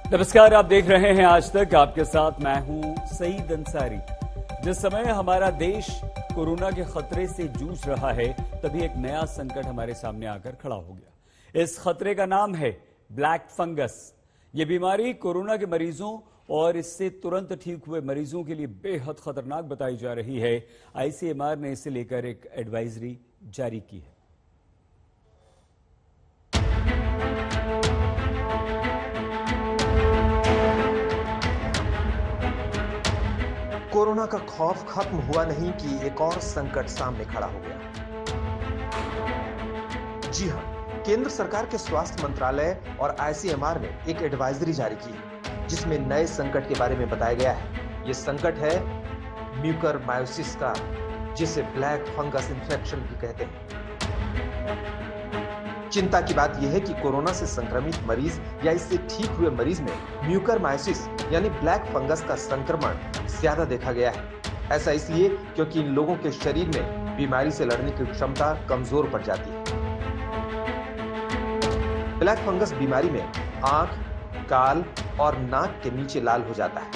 नमस्कार, आप देख रहे हैं आज तक। आपके साथ मैं हूं सईद अंसारी। जिस समय हमारा देश कोरोना के खतरे से जूझ रहा है, तभी एक नया संकट हमारे सामने आकर खड़ा हो गया। इस खतरे का नाम है ब्लैक फंगस। ये बीमारी कोरोना के मरीजों और इससे तुरंत ठीक हुए मरीजों के लिए बेहद खतरनाक बताई जा रही है। आईसीएमआर ने इसे लेकर एक एडवाइजरी जारी की है। कोरोना का खौफ खत्म हुआ नहीं कि एक और संकट सामने खड़ा हो गया। जी हां, केंद्र सरकार के स्वास्थ्य मंत्रालय और आईसीएमआर ने एक एडवाइजरी जारी की है, जिसमें नए संकट के बारे में बताया गया है। यह संकट है म्यूकरमायोसिस का, जिसे ब्लैक फंगस इंफेक्शन भी कहते हैं। चिंता की बात यह है कि कोरोना से संक्रमित मरीज या इससे ठीक हुए मरीज में म्यूकरमायोसिस यानी ब्लैक फंगस का संक्रमण ज्यादा देखा गया है। ऐसा इसलिए क्योंकि इन लोगों के शरीर में बीमारी से लड़ने की क्षमता कमजोर पड़ जाती है। ब्लैक फंगस बीमारी में आंख, गाल और नाक के नीचे लाल हो जाता है।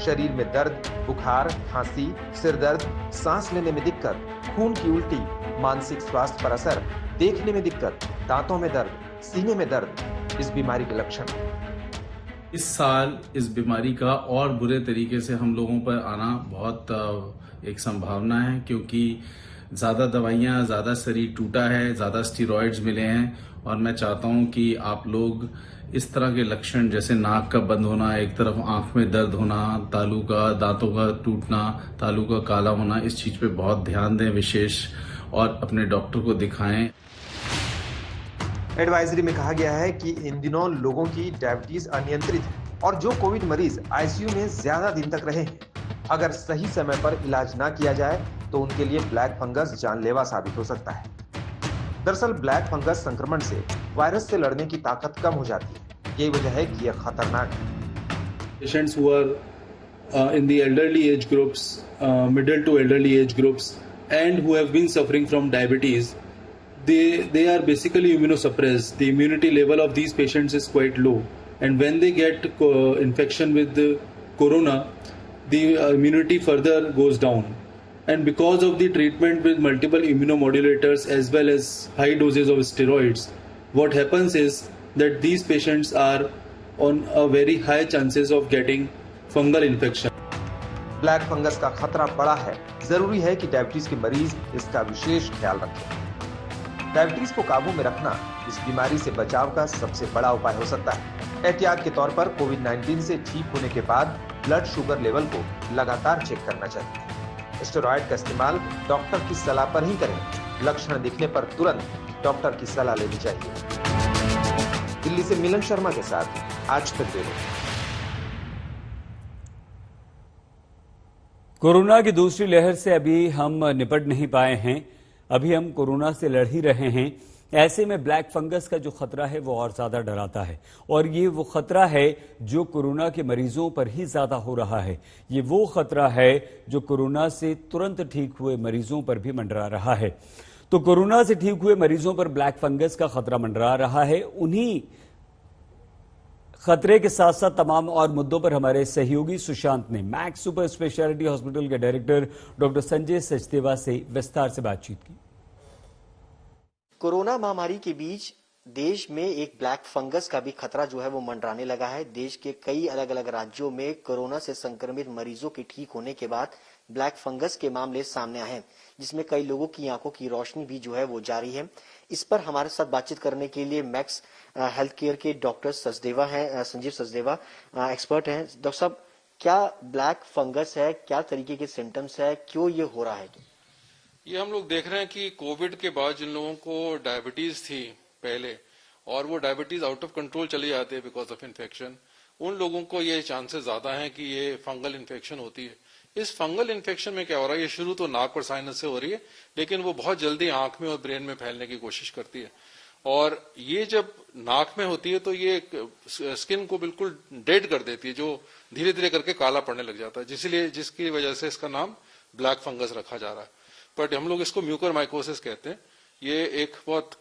शरीर में दर्द, बुखार, खांसी, सिर दर्द, सांस लेने में दिक्कत, खून की उल्टी, मानसिक स्वास्थ्य पर असर, देखने में दिक्कत, दांतों में दर्द, सीने में दर्द इस बीमारी के लक्षण हैं। इस साल इस बीमारी का और बुरे तरीके से हम लोगों पर आना बहुत एक संभावना है, क्योंकि ज्यादा दवाइयां, ज्यादा शरीर टूटा है, ज्यादा स्टीरॉइड्स मिले हैं। और मैं चाहता हूं कि आप लोग इस तरह के लक्षण जैसे नाक का बंद होना, एक तरफ आंख में दर्द होना, तालू का, दांतों का टूटना, तालू का काला होना, इस चीज पे बहुत ध्यान दें विशेष, और अपने डॉक्टर को दिखाएं। एडवाइजरी में कहा गया है कि इन दिनों लोगों की डायबिटीज अनियंत्रित है और जो कोविड मरीज आईसीयू में ज्यादा दिन तक रहे हैं, अगर सही समय पर इलाज ना किया जाए तो उनके लिए ब्लैक फंगस जानलेवा साबित हो सकता है। दरअसल ब्लैक फंगस संक्रमण से वायरस से लड़ने की ताकत कम हो जाती है। यही वजह है कि यह खतरनाक है। Patients who are in the elderly age groups, middle to elderly age groups, and who have been suffering from diabetes, they are basically immunosuppressed. The immunity level of these patients is quite low, and when they get infection with the corona, the immunity further goes down. And because of the treatment with multiple immunomodulators as well as high doses of steroids, what happens is that these patients are on a very high chances of getting fungal infection. Black fungus का खतरा बड़ा है। जरूरी है कि diabetes के मरीज इसका विशेष ख्याल रखें। डायबिटीज को काबू में रखना इस बीमारी से बचाव का सबसे बड़ा उपाय हो सकता है। एहतियात के तौर पर कोविड-19 से ठीक होने के बाद ब्लड शुगर लेवल को लगातार चेक करना चाहिए। स्टेरॉइड का इस्तेमाल डॉक्टर की सलाह पर ही करें। लक्षण दिखने पर तुरंत डॉक्टर की सलाह लेनी चाहिए। दिल्ली से मिलन शर्मा के साथ आज तक ब्यूरो। कोरोना की दूसरी लहर से अभी हम निपट नहीं पाए हैं। अभी हम कोरोना से लड़ ही रहे हैं। ऐसे में ब्लैक फंगस का जो खतरा है वो और ज्यादा डराता है, और ये वो खतरा है जो कोरोना के मरीजों पर ही ज्यादा हो रहा है। ये वो खतरा है जो कोरोना से तुरंत ठीक हुए मरीजों पर भी मंडरा रहा है। तो कोरोना से ठीक हुए मरीजों पर ब्लैक फंगस का खतरा मंडरा रहा है। उन्हीं खतरे के साथ साथ तमाम और मुद्दों पर हमारे सहयोगी सुशांत ने मैक्स सुपर स्पेशलिटी हॉस्पिटल के डायरेक्टर डॉक्टर संजय सचदेवा से विस्तार से बातचीत की। कोरोना महामारी के बीच देश में एक ब्लैक फंगस का भी खतरा जो है वो मंडराने लगा है। देश के कई अलग अलग राज्यों में कोरोना से संक्रमित मरीजों के ठीक होने के बाद ब्लैक फंगस के मामले सामने आए हैं, जिसमें कई लोगों की आंखों की रोशनी भी जो है वो जारी है। इस पर हमारे साथ बातचीत करने के लिए मैक्स हेल्थ केयर के डॉक्टर सचदेवा हैं, संजीव सचदेवा एक्सपर्ट हैं। डॉक्टर साहब, क्या ब्लैक फंगस है, क्या तरीके के सिम्टम्स है, क्यों ये हो रहा है? ये हम लोग देख रहे हैं कि कोविड के बाद जिन लोगों को डायबिटीज थी पहले, और वो डायबिटीज आउट ऑफ कंट्रोल चली जाती है बिकॉज ऑफ इन्फेक्शन, उन लोगों को ये चांसेस ज्यादा हैं कि ये फंगल इन्फेक्शन होती है। इस फंगल इन्फेक्शन में क्या हो रहा है, ये शुरू तो नाक और साइनस से हो रही है, लेकिन वो बहुत जल्दी आंख में और ब्रेन में फैलने की कोशिश करती है। और ये जब नाक में होती है तो ये स्किन को बिल्कुल डेड कर देती है, जो धीरे धीरे करके काला पड़ने लग जाता है, जिसकी वजह से इसका नाम ब्लैक फंगस रखा जा रहा है। बट हम लोग इसको म्यूकरमाइकोसिस कहते हैं। ये एक बहुत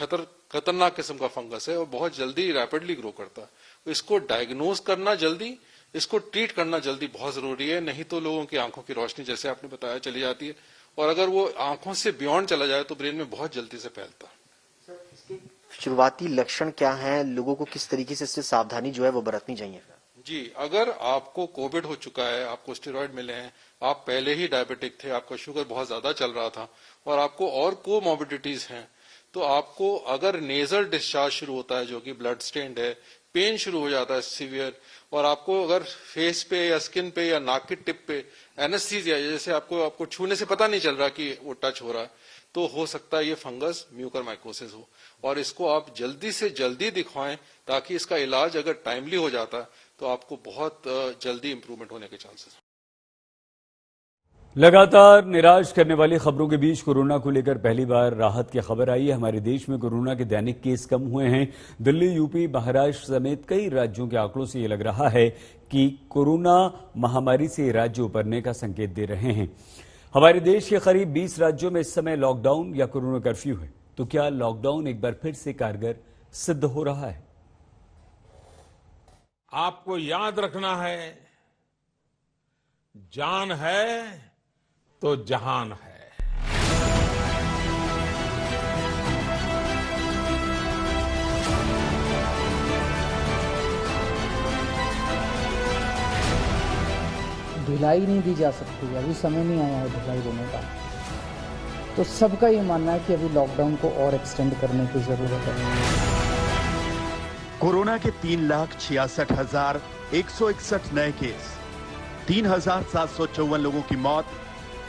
खतरनाक किस्म का फंगस है और बहुत जल्दी रैपिडली ग्रो करता है। इसको डायग्नोज करना जल्दी, इसको ट्रीट करना जल्दी बहुत जरूरी है, नहीं तो लोगों की आंखों की रोशनी जैसे आपने बताया चली जाती है, और अगर वो आंखों से बियॉन्ड चला जाए तो ब्रेन में बहुत जल्दी से फैलता है। शुरुआती लक्षण क्या हैं, लोगों को किस तरीके से इससे सावधानी जो है वो बरतनी चाहिए? जी, अगर आपको कोविड हो चुका है, आपको स्टेरॉइड मिले हैं, आप पहले ही डायबिटिक थे, आपका शुगर बहुत ज्यादा चल रहा था और आपको और कोमॉर्बिडिटीज हैं, तो आपको अगर नेजल डिस्चार्ज शुरू होता है जो कि ब्लड स्टेन्ड है, पेन शुरू हो जाता है सीवियर, और आपको अगर फेस पे या स्किन पे या नाक की टिप पे एनेस्थीसिया, जैसे आपको छूने से पता नहीं चल रहा कि वो टच हो रहा है, तो हो सकता है ये फंगस म्यूकरमाइकोसिस हो, और इसको आप जल्दी से जल्दी दिखवाएं ताकि इसका इलाज अगर टाइमली हो जाता है तो आपको बहुत जल्दी इंप्रूवमेंट होने के चांसेस। लगातार निराश करने वाली खबरों के बीच कोरोना को लेकर पहली बार राहत की खबर आई है। हमारे देश में कोरोना के दैनिक केस कम हुए हैं। दिल्ली, यूपी, महाराष्ट्र समेत कई राज्यों के आंकड़ों से ये लग रहा है कि कोरोना महामारी से राज्य उबरने का संकेत दे रहे हैं। हमारे देश के करीब 20 राज्यों में इस समय लॉकडाउन या कोरोना कर्फ्यू है। तो क्या लॉकडाउन एक बार फिर से कारगर सिद्ध हो रहा है? आपको याद रखना है, जान है तो जहान है। ढिलाई नहीं दी जा सकती, अभी समय नहीं आया है ढिलाई देने का। तो सबका ये मानना है कि अभी लॉकडाउन को और एक्सटेंड करने की जरूरत है। कोरोना के 3,66,161 नए केस, 3,754 लोगों की मौत,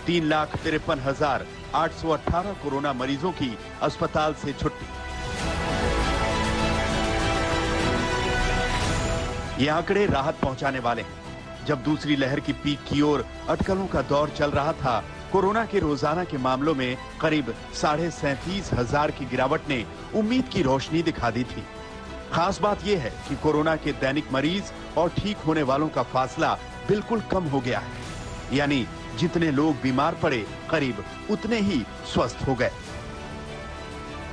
3,53,818 कोरोना मरीजों की अस्पताल से छुट्टी। ये आंकड़े राहत पहुंचाने वाले हैं। जब दूसरी लहर की पीक की ओर अटकलों का दौर चल रहा था, कोरोना के रोजाना के मामलों में करीब 37,500 की गिरावट ने उम्मीद की रोशनी दिखा दी थी। खास बात यह है कि कोरोना के दैनिक मरीज और ठीक होने वालों का फासला बिल्कुल कम हो गया है, यानी जितने लोग बीमार पड़े करीब उतने ही स्वस्थ हो गए।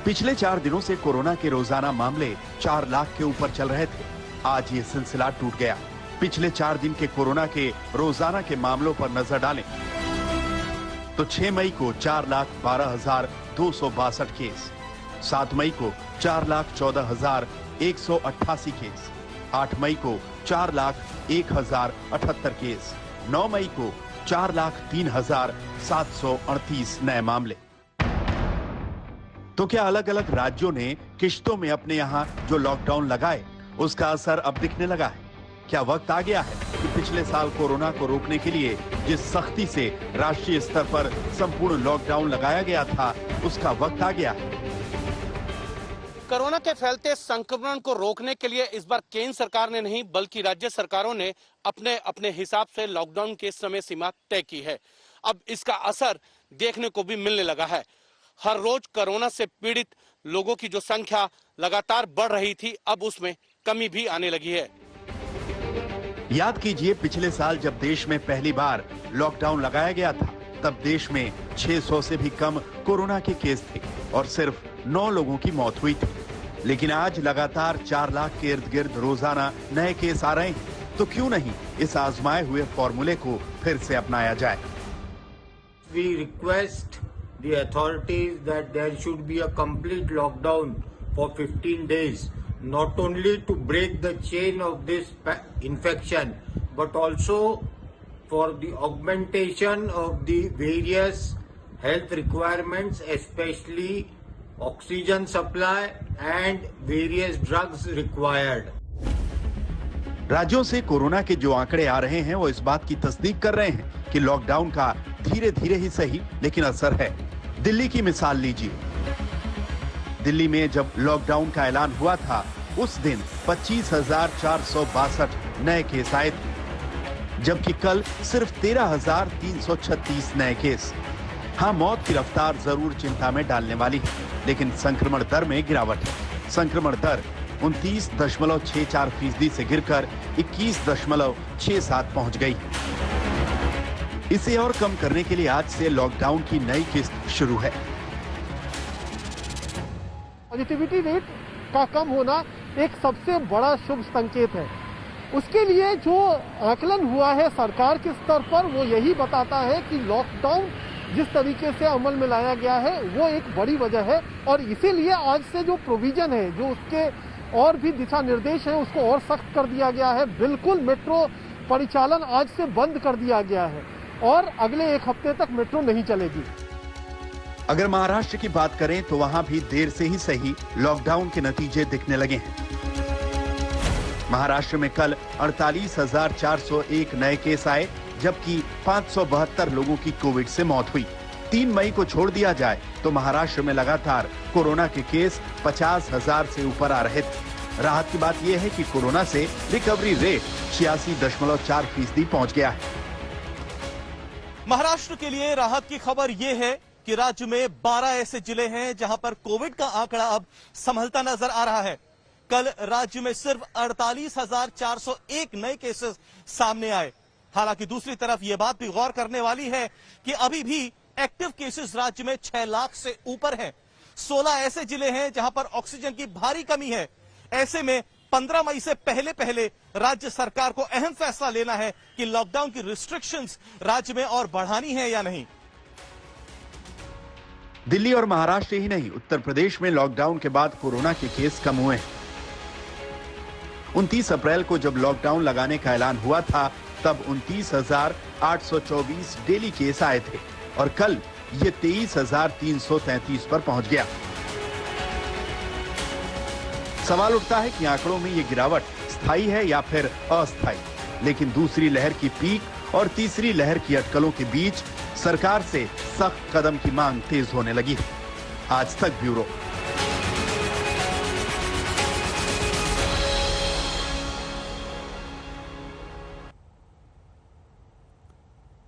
पिछले 4 दिनों से कोरोना के रोजाना मामले 4 लाख के ऊपर चल रहे थे। आज ये सिलसिला टूट गया। पिछले 4 दिन के कोरोना के रोजाना के मामलों पर नजर डालें तो 6 मई को 4,12,262 केस, 7 मई को 4,14,188 केस, 8 मई को 4,01,078 केस, 9 मई को 4,03,738 नए मामले। तो क्या अलग अलग राज्यों ने किश्तों में अपने यहां जो लॉकडाउन लगाए उसका असर अब दिखने लगा है? क्या वक्त आ गया है कि पिछले साल कोरोना को रोकने के लिए जिस सख्ती से राष्ट्रीय स्तर पर संपूर्ण लॉकडाउन लगाया गया था उसका वक्त आ गया है? कोरोना के फैलते संक्रमण को रोकने के लिए इस बार केंद्र सरकार ने नहीं बल्कि राज्य सरकारों ने अपने अपने हिसाब से लॉकडाउन के समय सीमा तय की है। अब इसका असर देखने को भी मिलने लगा है। हर रोज कोरोना से पीड़ित लोगों की जो संख्या लगातार बढ़ रही थी, अब उसमें कमी भी आने लगी है। याद कीजिए, पिछले साल जब देश में पहली बार लॉकडाउन लगाया गया था तब देश में 600 से भी कम कोरोना के केस थे और सिर्फ 9 लोगों की मौत हुई थी। लेकिन आज लगातार 4 लाख के इर्द गिर्द रोजाना नए केस आ रहे हैं। तो क्यों नहीं इस आजमाए हुए फॉर्मूले को फिर से अपनाया जाए? We request the authorities that there should be a complete lockdown for 15 days, not only to break the chain of this infection, but also for the augmentation of the various health requirements, especially oxygen supply and various drugs required. राज्यों से corona के जो आंकड़े आ रहे हैं वो इस बात की तस्दीक कर रहे हैं कि लॉकडाउन का धीरे धीरे ही सही लेकिन असर है। दिल्ली की मिसाल लीजिए। दिल्ली में जब लॉकडाउन का ऐलान हुआ था उस दिन 25,462 नए केस आए थे, जबकि कल सिर्फ 13,336 नए केस। हाँ, मौत की रफ्तार जरूर चिंता में डालने वाली है, लेकिन संक्रमण दर में गिरावट है। संक्रमण दर 29.64% से गिरकर 21.67 पहुंच गई। इसे और कम करने के लिए आज से लॉकडाउन की नई किस्त शुरू है। पॉजिटिविटी रेट का कम होना एक सबसे बड़ा शुभ संकेत है। उसके लिए जो आकलन हुआ है सरकार के स्तर पर वो यही बताता है कि लॉकडाउन जिस तरीके से अमल में लाया गया है वो एक बड़ी वजह है और इसीलिए आज से जो प्रोविजन है, जो उसके और भी दिशा निर्देश है, उसको और सख्त कर दिया गया है। बिल्कुल मेट्रो परिचालन आज से बंद कर दिया गया है और अगले 1 हफ्ते तक मेट्रो नहीं चलेगी। अगर महाराष्ट्र की बात करें तो वहां भी देर से ही सही लॉकडाउन के नतीजे दिखने लगे हैं। महाराष्ट्र में कल 48,401 नए केस आए, जबकि 572 लोगों की कोविड से मौत हुई। 3 मई को छोड़ दिया जाए तो महाराष्ट्र में लगातार कोरोना के केस 50,000 से ऊपर आ रहे थे। राहत की बात यह है कि कोरोना से रिकवरी रेट 86.4% पहुंच गया है। महाराष्ट्र के लिए राहत की खबर यह है कि राज्य में 12 ऐसे जिले हैं जहां पर कोविड का आंकड़ा अब संभलता नजर आ रहा है। कल राज्य में सिर्फ 48,401 नए केसेस सामने आए। हालांकि दूसरी तरफ यह बात भी गौर करने वाली है कि अभी भी एक्टिव केसेस राज्य में 6 लाख से ऊपर हैं। 16 ऐसे जिले हैं जहां पर ऑक्सीजन की भारी कमी है। ऐसे में 15 मई से पहले राज्य सरकार को अहम फैसला लेना है कि लॉकडाउन की रिस्ट्रिक्शंस राज्य में और बढ़ानी है या नहीं। दिल्ली और महाराष्ट्र ही नहीं, उत्तर प्रदेश में लॉकडाउन के बाद कोरोना के केस कम हुए हैं। 29 अप्रैल को जब लॉकडाउन लगाने का ऐलान हुआ था तब 29,824 डेली केस आए थे और कल ये 23,333 पर पहुंच गया। सवाल उठता है कि आंकड़ों में ये गिरावट स्थायी है या फिर अस्थायी। लेकिन दूसरी लहर की पीक और तीसरी लहर की अटकलों के बीच सरकार से सख्त कदम की मांग तेज होने लगी है। आज तक ब्यूरो।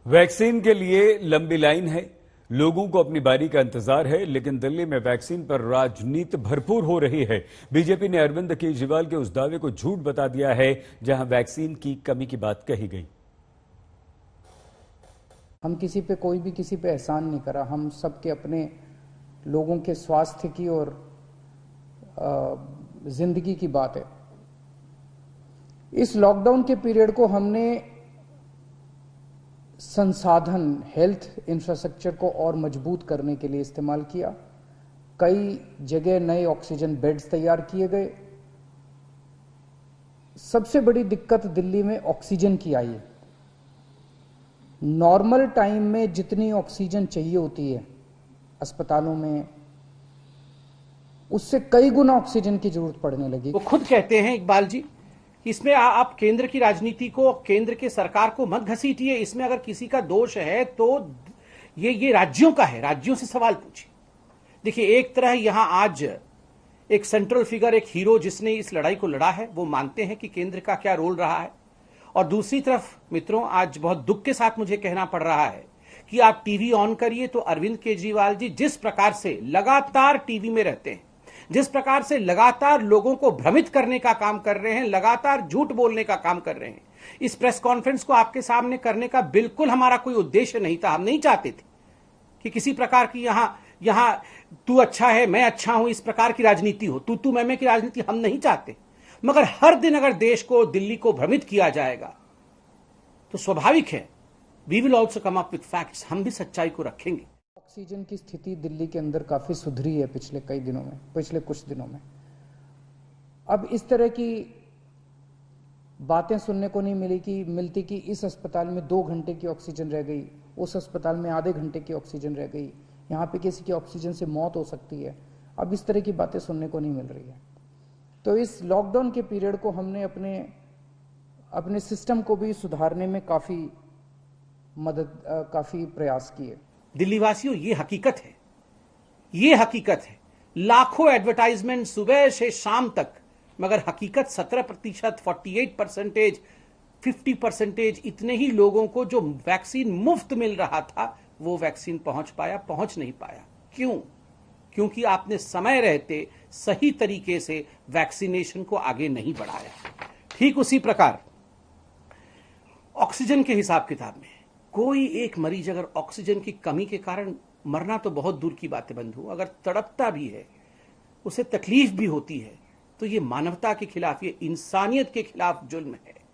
वैक्सीन के लिए लंबी लाइन है, लोगों को अपनी बारी का इंतजार है, लेकिन दिल्ली में वैक्सीन पर राजनीति भरपूर हो रही है। बीजेपी ने अरविंद केजरीवाल के उस दावे को झूठ बता दिया है जहां वैक्सीन की कमी की बात कही गई। हम किसी पे कोई भी किसी पे एहसान नहीं करा, हम सबके अपने लोगों के स्वास्थ्य की और जिंदगी की बात है। इस लॉकडाउन के पीरियड को हमने संसाधन हेल्थ इंफ्रास्ट्रक्चर को और मजबूत करने के लिए इस्तेमाल किया। कई जगह नए ऑक्सीजन बेड्स तैयार किए गए। सबसे बड़ी दिक्कत दिल्ली में ऑक्सीजन की आई है। नॉर्मल टाइम में जितनी ऑक्सीजन चाहिए होती है अस्पतालों में, उससे कई गुना ऑक्सीजन की जरूरत पड़ने लगी। वो खुद कहते हैं इकबाल जी, इसमें आप केंद्र की राजनीति को, केंद्र के सरकार को मत घसीटिए। इसमें अगर किसी का दोष है तो ये राज्यों का है, राज्यों से सवाल पूछिए। देखिए, एक तरह यहां आज एक सेंट्रल फिगर, एक हीरो जिसने इस लड़ाई को लड़ा है, वो मानते हैं कि केंद्र का क्या रोल रहा है। और दूसरी तरफ मित्रों, आज बहुत दुख के साथ मुझे कहना पड़ रहा है कि आप टीवी ऑन करिए तो अरविंद केजरीवाल जी जिस प्रकार से लगातार टीवी में रहते हैं, जिस प्रकार से लगातार लोगों को भ्रमित करने का काम कर रहे हैं, लगातार झूठ बोलने का काम कर रहे हैं। इस प्रेस कॉन्फ्रेंस को आपके सामने करने का बिल्कुल हमारा कोई उद्देश्य नहीं था। हम नहीं चाहते थे कि किसी प्रकार की यहां तू अच्छा है मैं अच्छा हूं, इस प्रकार की राजनीति हो, तू मैं की राजनीति हम नहीं चाहते। मगर हर दिन अगर देश को, दिल्ली को भ्रमित किया जाएगा तो स्वाभाविक है we will also come up with facts, हम भी सच्चाई को रखेंगे। ऑक्सीजन की स्थिति दिल्ली के अंदर काफी सुधरी है पिछले कुछ दिनों में। अब इस तरह की बातें सुनने को नहीं मिलती कि इस अस्पताल में 2 घंटे की ऑक्सीजन रह गई, उस अस्पताल में आधे घंटे की ऑक्सीजन रह गई, यहाँ पे किसी की ऑक्सीजन से मौत हो सकती है। अब इस तरह की बातें सुनने को नहीं मिल रही है। तो इस लॉकडाउन के पीरियड को हमने अपने सिस्टम को भी सुधारने में काफी प्रयास किए। दिल्ली वासियों, ये हकीकत है। लाखों एडवर्टाइजमेंट सुबह से शाम तक, मगर हकीकत 17%, 48%, 50% इतने ही लोगों को जो वैक्सीन मुफ्त मिल रहा था वो वैक्सीन पहुंच नहीं पाया। क्यों? क्योंकि आपने समय रहते सही तरीके से वैक्सीनेशन को आगे नहीं बढ़ाया। ठीक उसी प्रकार ऑक्सीजन के हिसाब किताब में कोई एक मरीज अगर ऑक्सीजन की कमी के कारण, मरना तो बहुत दूर की बात है बंधु, अगर तड़पता भी है, उसे तकलीफ भी होती है, तो ये मानवता के खिलाफ, ये इंसानियत के खिलाफ जुल्म है।